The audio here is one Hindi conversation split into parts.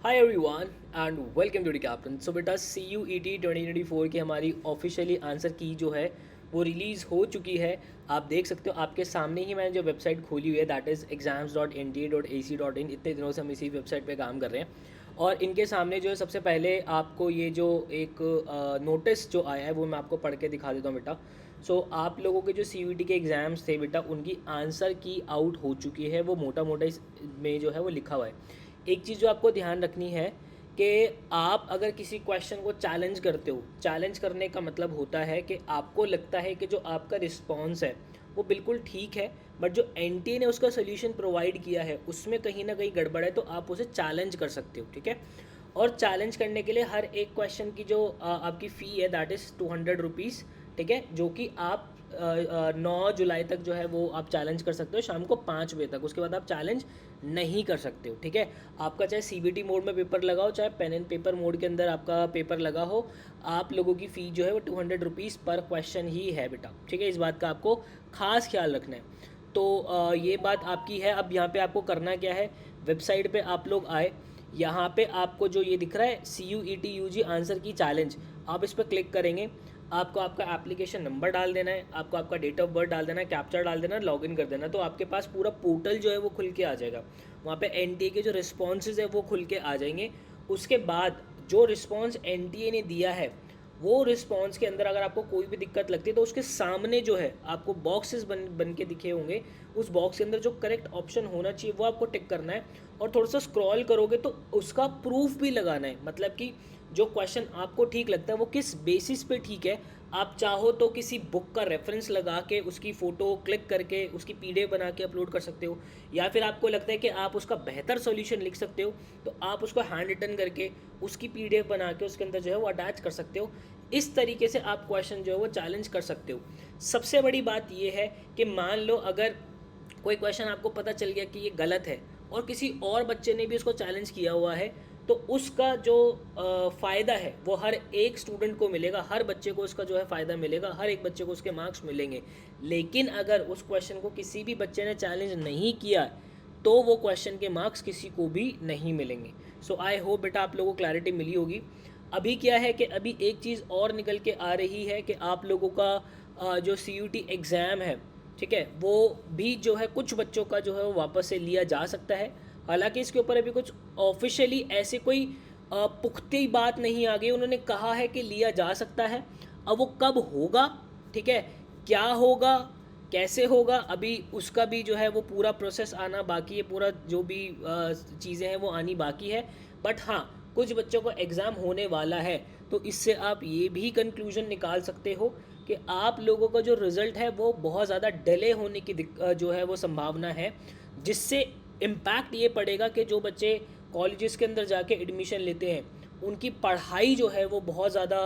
Hi everyone and welcome to the captain. So बेटा CUET 2024 की हमारी ऑफिशियली आंसर की जो है वो रिलीज़ हो चुकी है। आप देख सकते हो आपके सामने ही मैंने जो वेबसाइट खोली हुई है दैट इज़ exams.nta.ac.in। इतने दिनों से हम इसी वेबसाइट पे काम कर रहे हैं और इनके सामने जो है सबसे पहले आपको ये जो एक नोटिस जो आया है वो मैं आपको पढ़ के दिखा देता हूँ बेटा। आप लोगों के जो CUET के एग्ज़ाम्स थे बेटा उनकी आंसर की आउट हो चुकी है, वो मोटा मोटा इस में जो है वो लिखा हुआ है। एक चीज़ जो आपको ध्यान रखनी है कि आप अगर किसी क्वेश्चन को चैलेंज करते हो, चैलेंज करने का मतलब होता है कि आपको लगता है कि जो आपका रिस्पॉन्स है वो बिल्कुल ठीक है, बट जो NTA ने उसका सोल्यूशन प्रोवाइड किया है उसमें कहीं ना कहीं गड़बड़ है, तो आप उसे चैलेंज कर सकते हो। ठीक है, और चैलेंज करने के लिए हर एक क्वेश्चन की जो आपकी फ़ी है दैट इज़ 200 रुपीज़। ठीक है, जो कि आप 9 जुलाई तक जो है वो आप चैलेंज कर सकते हो शाम को 5 बजे तक। उसके बाद आप चैलेंज नहीं कर सकते हो। ठीक है, आपका चाहे CBT मोड में पेपर लगा हो चाहे पेन एंड पेपर मोड के अंदर आपका पेपर लगा हो, आप लोगों की फ़ी जो है वो 200 रुपीज़ पर क्वेश्चन ही है बेटा। ठीक है, इस बात का आपको खास ख्याल रखना है। तो ये बात आपकी है। अब यहाँ पे आपको करना क्या है, वेबसाइट पे आप लोग आए, यहाँ पे आपको जो ये दिख रहा है CUET UG आंसर की चैलेंज, आप इस पर क्लिक करेंगे। आपको आपका एप्लीकेशन नंबर डाल देना है, आपको आपका डेट ऑफ बर्थ डाल देना है, कैप्चा डाल देना है, लॉगिन कर देना है, तो आपके पास पूरा पोर्टल जो है वो खुल के आ जाएगा। वहाँ पे NTA के जो रिस्पॉन्सेज है वो खुल के आ जाएंगे। उसके बाद जो रिस्पॉन्स NTA ने दिया है वो रिस्पॉन्स के अंदर अगर आपको कोई भी दिक्कत लगती है तो उसके सामने जो है आपको बॉक्सेस बन के दिखे होंगे, उस बॉक्स के अंदर जो करेक्ट ऑप्शन होना चाहिए वो आपको टिक करना है और थोड़ा सा स्क्रॉल करोगे तो उसका प्रूफ भी लगाना है। मतलब कि जो क्वेश्चन आपको ठीक लगता है वो किस बेसिस पे ठीक है, आप चाहो तो किसी बुक का रेफरेंस लगा के उसकी फ़ोटो क्लिक करके उसकी PDF बना के अपलोड कर सकते हो, या फिर आपको लगता है कि आप उसका बेहतर सॉल्यूशन लिख सकते हो तो आप उसको हैंड रिटन करके उसकी PDF बना के उसके अंदर जो है वो अटैच कर सकते हो। इस तरीके से आप क्वेश्चन जो है वो चैलेंज कर सकते हो। सबसे बड़ी बात ये है कि मान लो अगर कोई क्वेश्चन आपको पता चल गया कि ये गलत है और किसी और बच्चे ने भी उसको चैलेंज किया हुआ है, तो उसका जो फ़ायदा है वो हर एक स्टूडेंट को मिलेगा, हर बच्चे को उसका जो है फ़ायदा मिलेगा, हर एक बच्चे को उसके मार्क्स मिलेंगे। लेकिन अगर उस क्वेश्चन को किसी भी बच्चे ने चैलेंज नहीं किया तो वो क्वेश्चन के मार्क्स किसी को भी नहीं मिलेंगे। सो आई होप बेटा आप लोगों को क्लैरिटी मिली होगी। अभी क्या है कि अभी एक चीज़ और निकल के आ रही है कि आप लोगों का जो CUT एग्ज़ाम है, ठीक है, वो भी जो है कुछ बच्चों का जो है वो वापस से लिया जा सकता है। हालांकि इसके ऊपर अभी कुछ ऑफिशियली ऐसे कोई पुख्ती बात नहीं आ गई। उन्होंने कहा है कि लिया जा सकता है, अब वो कब होगा, ठीक है, क्या होगा, कैसे होगा, अभी उसका भी जो है वो पूरा प्रोसेस आना बाकी है, पूरा जो भी चीज़ें हैं वो आनी बाकी है। बट हाँ, कुछ बच्चों को एग्ज़ाम होने वाला है, तो इससे आप ये भी कंक्लूजन निकाल सकते हो कि आप लोगों का जो रिज़ल्ट है वो बहुत ज़्यादा डिले होने की जो है वो संभावना है, जिससे इम्पैक्ट ये पड़ेगा कि जो बच्चे कॉलेजेस के अंदर जाके एडमिशन लेते हैं उनकी पढ़ाई जो है वो बहुत ज़्यादा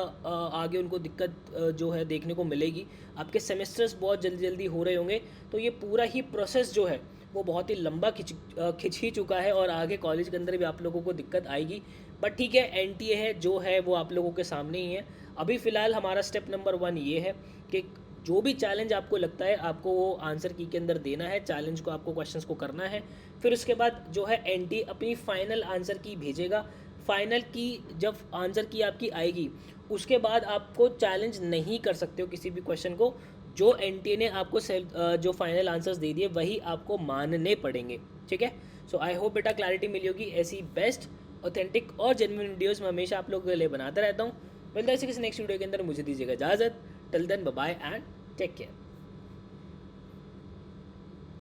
आगे उनको दिक्कत जो है देखने को मिलेगी। आपके सेमेस्टर्स बहुत जल्दी जल्दी हो रहे होंगे, तो ये पूरा ही प्रोसेस जो है वो बहुत ही लंबा खिंच ही चुका है और आगे कॉलेज के अंदर भी आप लोगों को दिक्कत आएगी। बट ठीक है, NTA है जो है वो आप लोगों के सामने ही है। अभी फ़िलहाल हमारा स्टेप नंबर 1 ये है कि जो भी चैलेंज आपको लगता है आपको वो आंसर की के अंदर देना है, चैलेंज को आपको क्वेश्चंस को करना है। फिर उसके बाद जो है NTA अपनी फाइनल आंसर की भेजेगा। फाइनल की जब आंसर की आपकी आएगी उसके बाद आपको चैलेंज नहीं कर सकते हो किसी भी क्वेश्चन को। जो NTA ने आपको जो फाइनल आंसर्स दे दिए वही आपको मानने पड़ेंगे। ठीक है, सो आई होप बेटा क्लैरिटी मिली होगी। ऐसी बेस्ट ऑथेंटिक और जेन्युइन वीडियोस मैं हमेशा आप लोगों के लिए बनाता रहता हूँ। मिलता है किसी नेक्स्ट वीडियो के अंदर, मुझे दीजिएगा इजाज़त। Till then bye bye and take care.